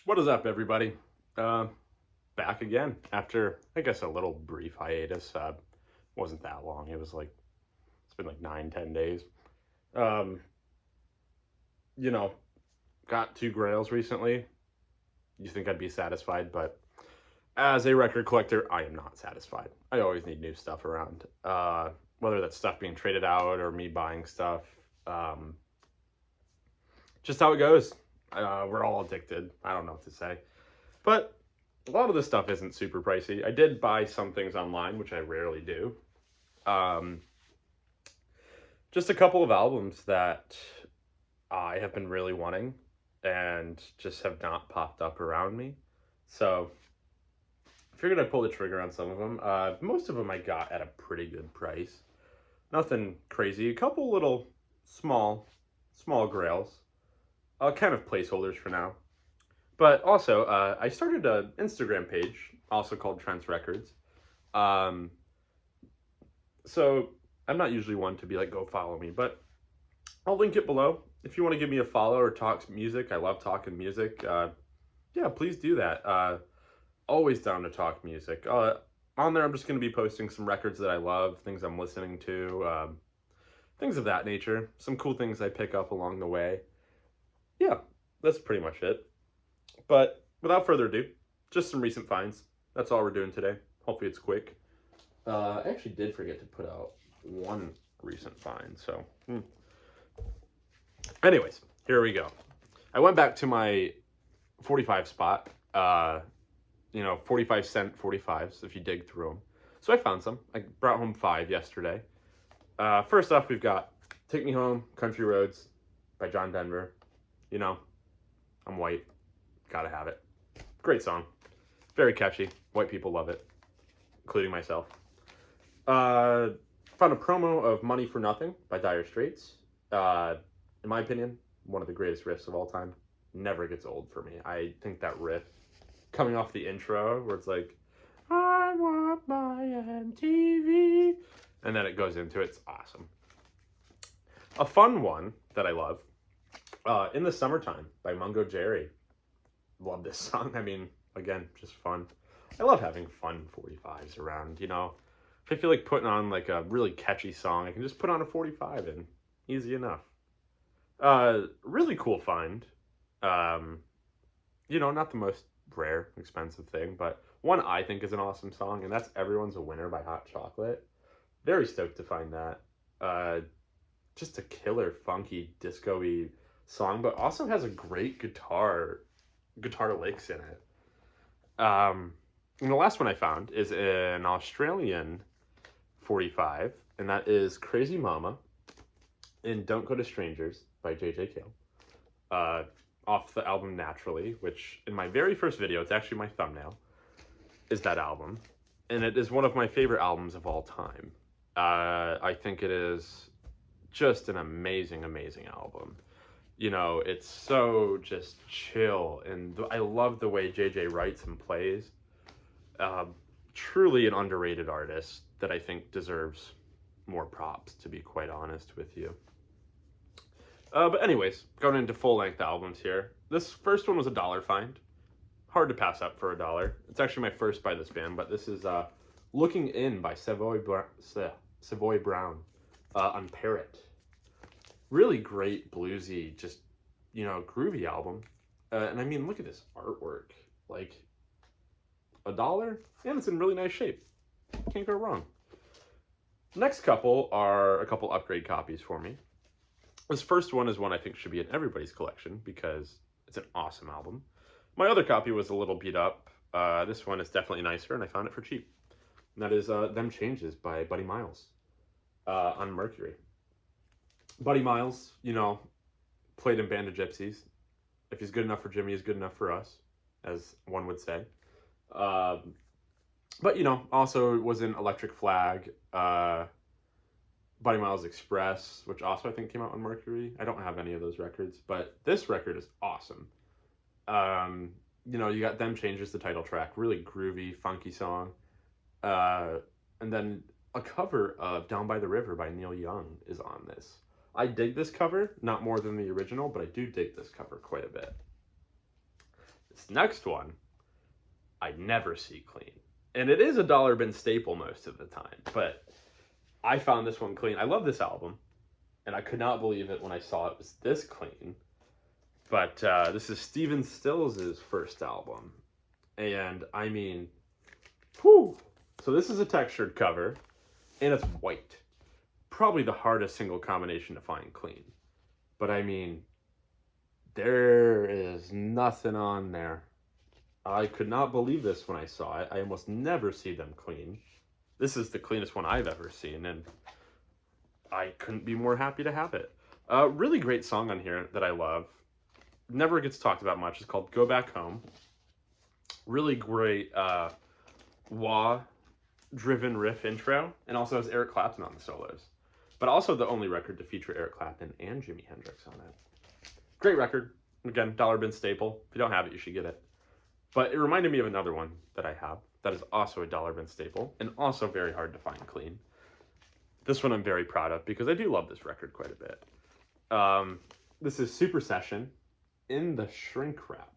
What is up, everybody? Uh, Back again after, I guess, a little brief hiatus. Wasn't that long. It's been like 9, 10 days. Um, you know, got 2 grails recently. You think I'd be satisfied, but as a record collector, I am not satisfied. I always need new stuff around. Whether that's stuff being traded out or me buying stuff. Um, just how it goes. We're all addicted. I don't know what to say. But a lot of this stuff isn't super pricey. I did buy some things online, which I rarely do. Um, just a couple of albums that I have been really wanting and just have not popped up around me. So I figured I'd pull the trigger on some of them. Most of them I got at a pretty good price. Nothing crazy. A couple little small grails. Kind of placeholders for now. But also, I started an Instagram page, also called Trent's Records. Um, so I'm not usually one to be like, go follow me, but I'll link it below. If you want to give me a follow or talk music, I love talking music. Yeah, please do that. Always down to talk music. On there, I'm just going to be posting some records that I love, things I'm listening to, things of that nature. Some cool things I pick up along the way. Yeah, that's pretty much it. But without further ado, just some recent finds. That's all we're doing today. Hopefully it's quick. I actually did forget to put out one recent find, so. Anyways, here we go. I went back to my 45 spot, 45-cent 45s, if you dig through them. So I found some. I brought home 5 yesterday. First off, we've got Take Me Home, Country Roads by John Denver. You know, I'm white. Gotta have it. Great song. Very catchy. White people love it, including myself. Uh, Found a promo of Money for Nothing by Dire Straits. In my opinion, one of the greatest riffs of all time. Never gets old for me. I think that riff, coming off the intro, where it's like, I want my MTV, and then it goes into it, it's awesome. A fun one that I love, In the Summertime by Mungo Jerry. Love this song. I mean, again, just fun. I love having fun 45s around, If I feel like putting on like a really catchy song, I can just put on a 45 and easy enough. Really cool find. Um, not the most rare, expensive thing, but one I think is an awesome song, and that's Everyone's a Winner by Hot Chocolate. Very stoked to find that. Uh, just a killer, funky, disco-y song, but also has a great guitar licks in it. And the last one I found is an Australian 45, and that is Crazy Mama in Don't Go to Strangers by J.J. Cale. Off the album Naturally, which in my very first video, it's actually my thumbnail, is that album. And it is one of my favorite albums of all time. I think it is just an amazing, amazing album. It's so just chill, and I love the way JJ writes and plays. Truly an underrated artist that I think deserves more props, to be quite honest with you. But anyways, going into full-length albums here. This first one was $1 find. Hard to pass up for $1. It's actually my first by this band, but this is Looking In by Savoy Brown on Parrot. Really great bluesy, just, groovy album. And I mean, look at this artwork. Like, $1, and it's in really nice shape. Can't go wrong. Next couple are a couple upgrade copies for me. This first one is one I think should be in everybody's collection because it's an awesome album. My other copy was a little beat up. This one is definitely nicer, and I found it for cheap. And that is Them Changes by Buddy Miles on Mercury. Buddy Miles, played in Band of Gypsies. If he's good enough for Jimmy, he's good enough for us, as one would say. But, also was in Electric Flag, Buddy Miles Express, which also I think came out on Mercury. I don't have any of those records, but this record is awesome. You got Them Changes, the title track, really groovy, funky song. And then a cover of Down by the River by Neil Young is on this. I dig this cover, not more than the original, but I do dig this cover quite a bit. This next one, I never see clean. And it is a dollar bin staple most of the time, but I found this one clean. I love this album, and I could not believe it when I saw it was this clean. But this is Stephen Stills' first album. And I mean, whew. So this is a textured cover, and it's white. Probably the hardest single combination to find clean. But I mean, there is nothing on there. I could not believe this when I saw it. I almost never see them clean. This is the cleanest one I've ever seen, and I couldn't be more happy to have it. Really great song on here that I love. Never gets talked about much. It's called Go Back Home. Really great wah-driven riff intro, and also has Eric Clapton on the solos. But also the only record to feature Eric Clapton and Jimi Hendrix on it. Great record. Again, dollar bin staple. If you don't have it, you should get it. But it reminded me of another one that I have that is also a dollar bin staple and also very hard to find clean. This one I'm very proud of because I do love this record quite a bit. This is Super Session in the shrink wrap.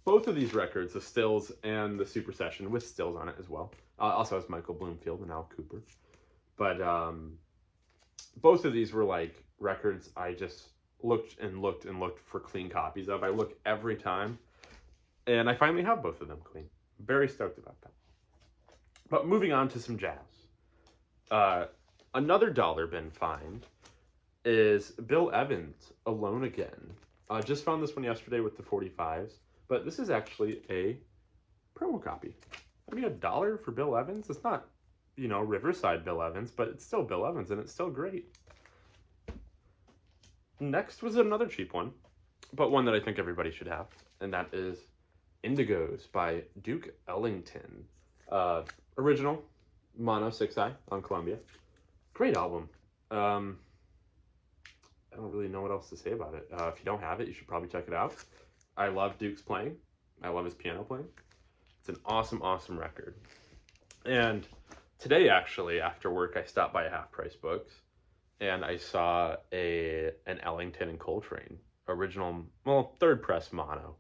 Both of these records, the Stills and the Super Session, with Stills on it as well. Also has Michael Bloomfield and Al Cooper. But both of these were like records I just looked and looked and looked for clean copies of. I look every time, and I finally have both of them clean. Very stoked about that. But moving on to some jazz. Another dollar bin find is Bill Evans, Alone Again. Just found this one yesterday with the 45s, but this is actually a promo copy. I mean, $1 for Bill Evans? It's not, you know, Riverside Bill Evans, but it's still Bill Evans, and it's still great. Next was another cheap one, but one that I think everybody should have, and that is Indigos by Duke Ellington. Original, mono 6i on Columbia. Great album. I don't really know what else to say about it. If you don't have it, you should probably check it out. I love Duke's playing. I love his piano playing. It's an awesome, awesome record. And today, actually, after work, I stopped by Half Price Books, and I saw an Ellington and Coltrane original, well, third press mono.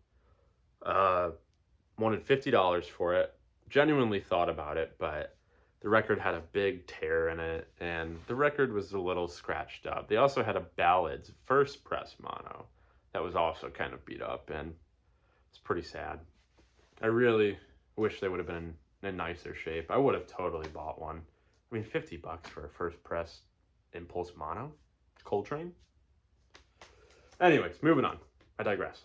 Wanted $50 for it. Genuinely thought about it, but the record had a big tear in it, and the record was a little scratched up. They also had a Ballads first press mono that was also kind of beat up, and it's pretty sad. I really wish they would have been in a nicer shape. I would have totally bought one. I mean, $50 for a first press impulse mono? Coltrane? Anyways, moving on. I digress.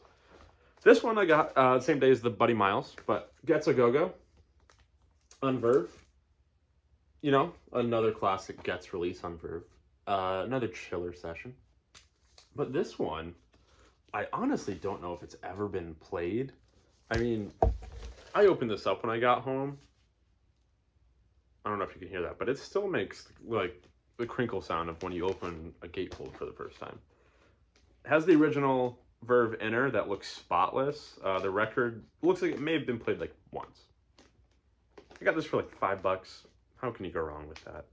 This one I got the same day as the Buddy Miles, but Gets a Go-Go on Verve. You know, another classic Gets release on Verve. Another chiller session. But this one, I honestly don't know if it's ever been played. I mean, I opened this up when I got home. I don't know if you can hear that, but it still makes like the crinkle sound of when you open a gatefold for the first time. It has the original Verve inner that looks spotless. The record looks like it may have been played like once. I got this for like $5. How can you go wrong with that?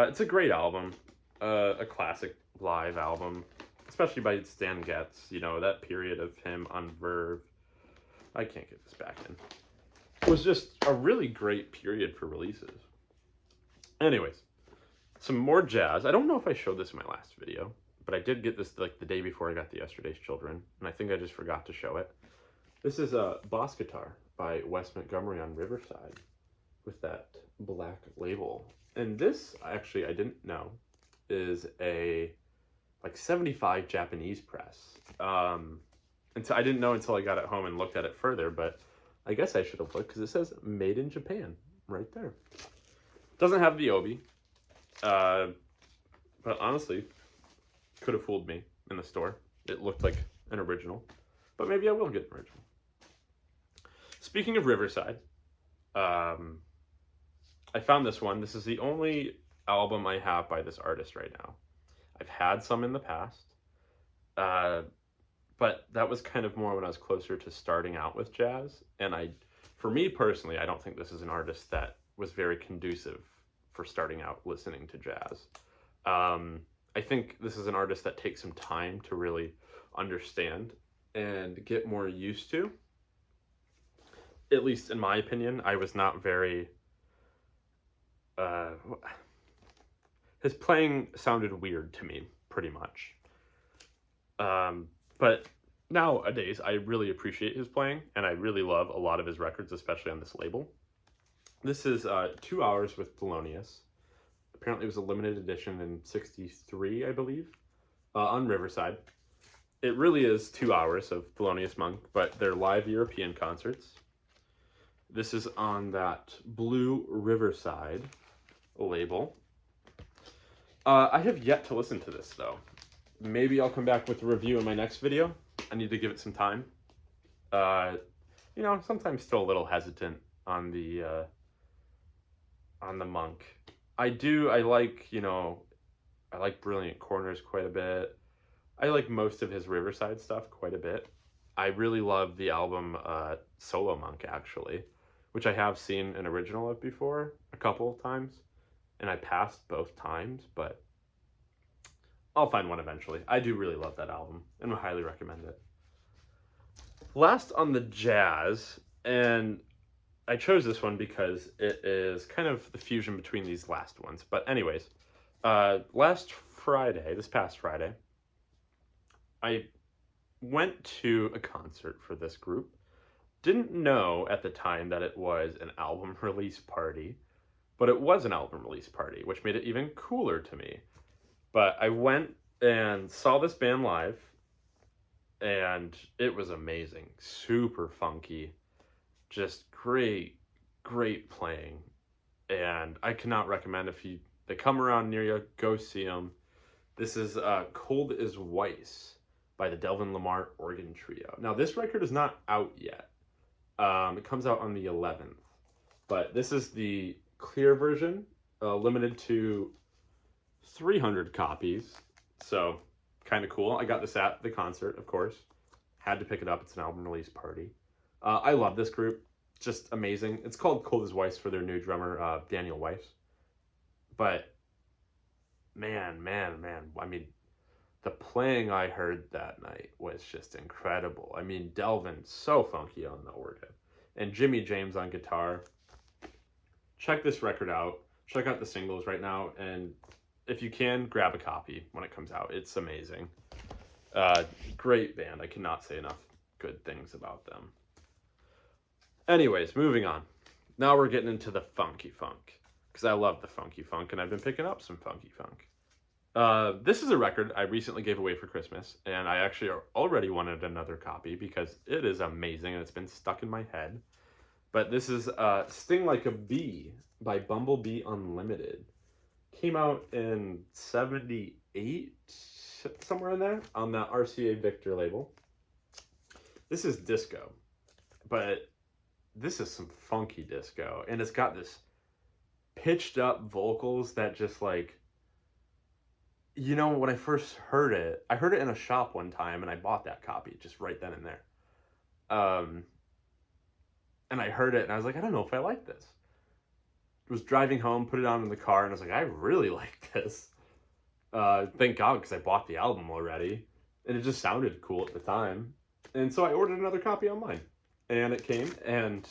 It's a great album, a classic live album, especially by Stan Getz. You know, that period of him on Verve. I can't get this back in. It was just a really great period for releases. Anyways, some more jazz. I don't know if I showed this in my last video, but I did get this like the day before I got the Yesterday's Children, and I think I just forgot to show it. This is a Boss Guitar by Wes Montgomery on Riverside with that black label. And this, actually, I didn't know, is a like 75 Japanese press. And so I didn't know until I got it home and looked at it further, but I guess I should have looked because it says Made in Japan right there. Doesn't have the obi, but honestly, could have fooled me in the store. It looked like an original, but maybe I will get an original. Speaking of Riverside, I found this one. This is the only album I have by this artist right now. I've had some in the past, but that was kind of more when I was closer to starting out with jazz. And for me personally, I don't think this is an artist that was very conducive for starting out listening to jazz. I think this is an artist that takes some time to really understand and get more used to. At least in my opinion, I was not very uh, his playing sounded weird to me, pretty much. Um, but nowadays, I really appreciate his playing, and I really love a lot of his records, especially on this label. This is 2 Hours with Thelonious. Apparently, it was a limited edition in '63, I believe, on Riverside. It really is 2 hours of Thelonious Monk, but they're live European concerts. This is on that blue Riverside label. I have yet to listen to this, though. Maybe I'll come back with a review in my next video. I need to give it some time. You know, sometimes still a little hesitant on the Monk. I like, you know, I like Brilliant Corners quite a bit. I like most of his Riverside stuff quite a bit. I really love the album Solo Monk, actually, which I have seen an original of before a couple of times, and I passed both times, but I'll find one eventually. I do really love that album and would highly recommend it. Last on the jazz, and I chose this one because it is kind of the fusion between these last ones. But anyways, this past Friday, I went to a concert for this group. Didn't know at the time that it was an album release party, but it was an album release party, which made it even cooler to me. But I went and saw this band live, and it was amazing. Super funky. Just great, great playing. And I cannot recommend, if they come around near you, go see them. This is Cold as Weiss by the Delvin Lamar Organ Trio. Now, this record is not out yet. It comes out on the 11th. But this is the clear version, limited to 300 copies. So, kind of cool. I got this at the concert, of course. Had to pick it up. It's an album release party. I love this group. Just amazing. It's called Cold as Weiss for their new drummer, Daniel Weiss. But, man. I mean, the playing I heard that night was just incredible. I mean, Delvin, so funky on the organ. And Jimmy James on guitar. Check this record out. Check out the singles right now. And if you can, grab a copy when it comes out. It's amazing. Great band. I cannot say enough good things about them. Anyways, moving on. Now we're getting into the funky funk, because I love the funky funk, and I've been picking up some funky funk. This is a record I recently gave away for Christmas, and I actually already wanted another copy because it is amazing, and it's been stuck in my head. But this is Sting Like a Bee by Bumblebee Unlimited. Came out in '78, somewhere in there, on the RCA Victor label. This is disco, but this is some funky disco, and it's got this pitched up vocals that just like, you know, when I first heard it, I heard it in a shop one time, and I bought that copy just right then and there. And I heard it, and I was like, I don't know if I like this. Was driving home, put it on in the car, and I was like, I really like this. Thank God, because I bought the album already, and it just sounded cool at the time. And so I ordered another copy online, and it came, and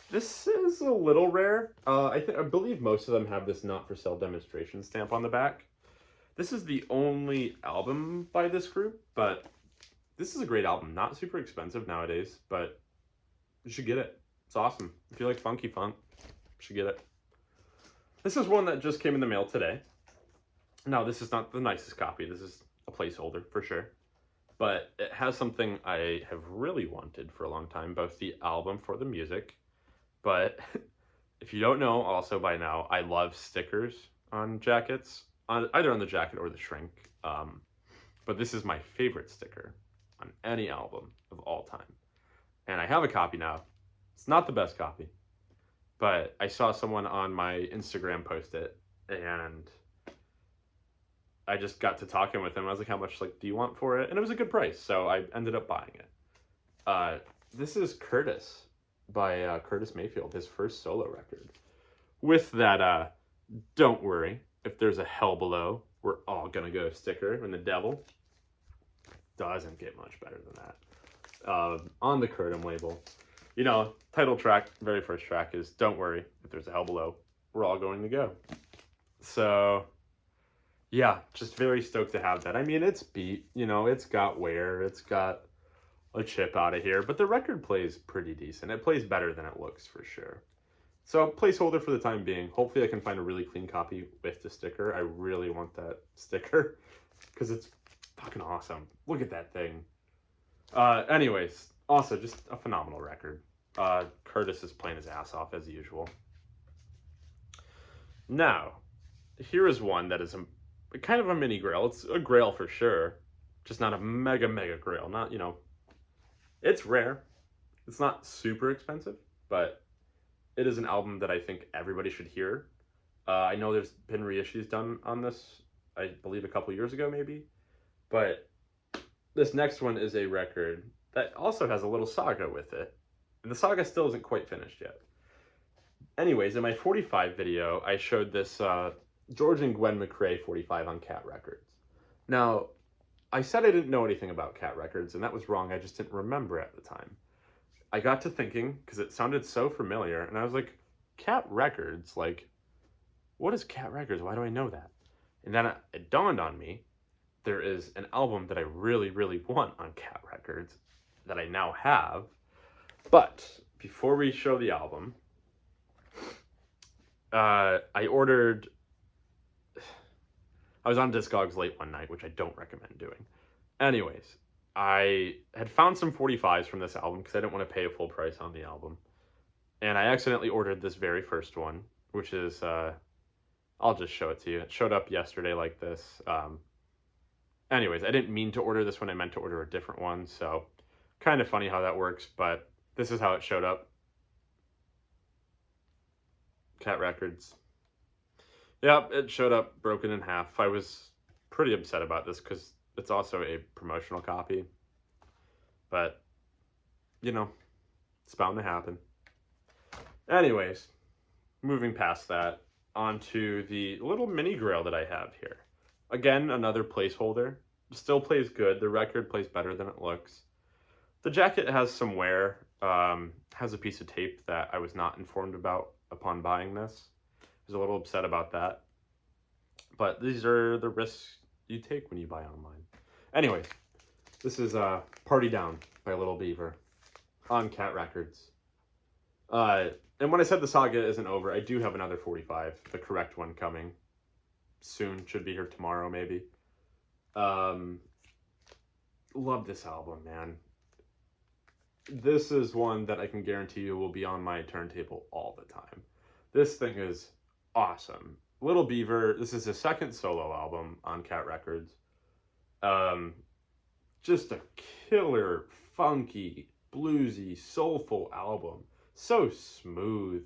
this is a little rare. I believe most of them have this not for sale demonstration stamp on the back. This is the only album by this group, but this is a great album. Not super expensive nowadays, but you should get it. It's awesome. If you like funky funk, you should get it. This is one that just came in the mail today. Now, this is not the nicest copy. This is a placeholder for sure. But it has something I have really wanted for a long time, both the album for the music. But if you don't know, also by now, I love stickers on jackets, either on the jacket or the shrink. But this is my favorite sticker on any album of all time. And I have a copy now. It's not the best copy, but I saw someone on my Instagram post it, and I just got to talking with him. I was like, how much do you want for it? And it was a good price, so I ended up buying it. This is Curtis by Curtis Mayfield, his first solo record. With that, don't worry, if there's a hell below, we're all gonna go sticker and the devil. doesn't get much better than that. On the Curtin label, you know, title track, very first track is "Don't Worry If There's a Hell Below, We're All Going to Go." So yeah, just very stoked to have that. I mean, it's beat, you know, it's got wear, it's got a chip out of here, but the record plays pretty decent. It plays better than it looks for sure. So placeholder for the time being. Hopefully I can find a really clean copy with the sticker. I really want that sticker because it's fucking awesome. Look at that thing. Anyways, also just a phenomenal record. Curtis is playing his ass off as usual. Now, here is one that is kind of a mini grail. It's a grail for sure, just not a mega grail. Not, you know, it's rare. It's not super expensive, but it is an album that I think everybody should hear. I know there's been reissues done on this, I believe a couple years ago maybe, but this next one is a record that also has a little saga with it, and the saga still isn't quite finished yet. Anyways, in my 45 video, I showed this George and Gwen McRae 45 on Cat Records. Now, I said I didn't know anything about Cat Records, and that was wrong. I just didn't remember at the time. I got to thinking, because it sounded so familiar, and I was like, Cat Records? Like, what is Cat Records? Why do I know that? And then it dawned on me, there is an album that I really want on Cat Records that I now have. But before we show the album, I was on Discogs late one night, which I don't recommend doing. Anyways, I had found some 45s from this album because I didn't want to pay a full price on the album. And I accidentally ordered this very first one, which is, I'll just show it to you. It showed up yesterday like this. Anyways, I didn't mean to order this one. I meant to order a different one. So kind of funny how that works, but this is how it showed up. Cat Records. Yep, it showed up broken in half. I was pretty upset about this because it's also a promotional copy. But, you know, it's bound to happen. Anyways, moving past that, onto the little mini grail that I have here. Again, another placeholder. Still plays good. The record plays better than it looks. The jacket has some wear. Has a piece of tape that I was not informed about upon buying this. I was a little upset about that. But these are the risks you take when you buy online. Anyways, this is Party Down by Little Beaver on Cat Records. And when I said the saga isn't over, I do have another 45, the correct one coming soon. Should be here tomorrow, maybe. Love this album, man. This is one that I can guarantee you will be on my turntable all the time. This thing is awesome. Little Beaver, this is his second solo album on Cat Records. Just a killer, funky, bluesy, soulful album. So smooth.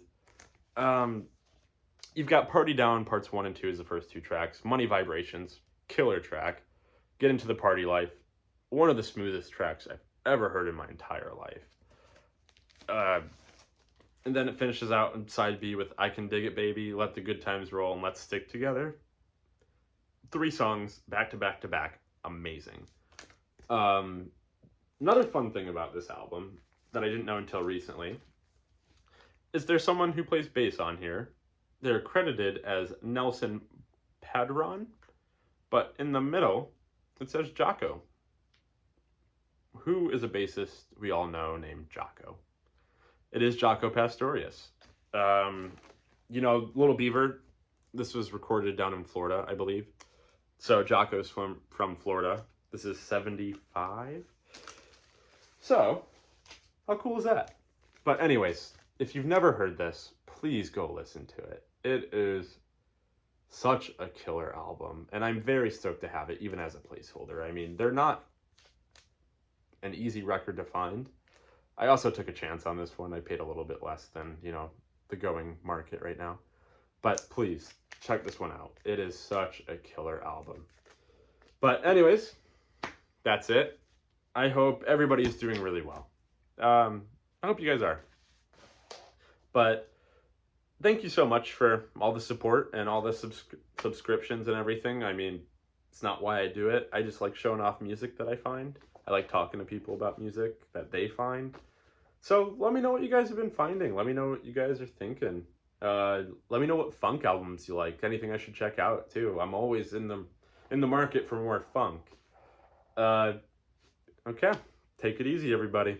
You've got Party Down, parts 1 and 2 is the first two tracks. Money Vibrations, killer track. Get Into the Party Life, one of the smoothest tracks I've ever heard in my entire life. And then it finishes out in side B with I Can Dig It Baby, Let the Good Times Roll, and Let's Stick Together. 3 songs, back to back to back. Amazing. Another fun thing about this album that I didn't know until recently is there's someone who plays bass on here. They're credited as Nelson Padron, but in the middle, it says Jocko, who is a bassist we all know named Jocko. It is Jocko Pastorius. You know, Little Beaver, this was recorded down in Florida, I believe. So Jocko's from Florida. This is 75. So, how cool is that? But anyways, if you've never heard this, please go listen to it. It is such a killer album, and I'm very stoked to have it, even as a placeholder. I mean, they're not an easy record to find. I also took a chance on this one. I paid a little bit less than, you know, the going market right now. But please, check this one out. It is such a killer album. But anyways, that's it. I hope everybody is doing really well. I hope you guys are. But thank you so much for all the support and all the subscriptions and everything. I mean, It's not why I do it. I just like showing off music that I find. I like talking to people about music that they find. So let me know what you guys have been finding. Let me know what you guys are thinking. Let me know what funk albums you like. Anything I should check out too. I'm always in the market for more funk. Okay, take it easy, everybody.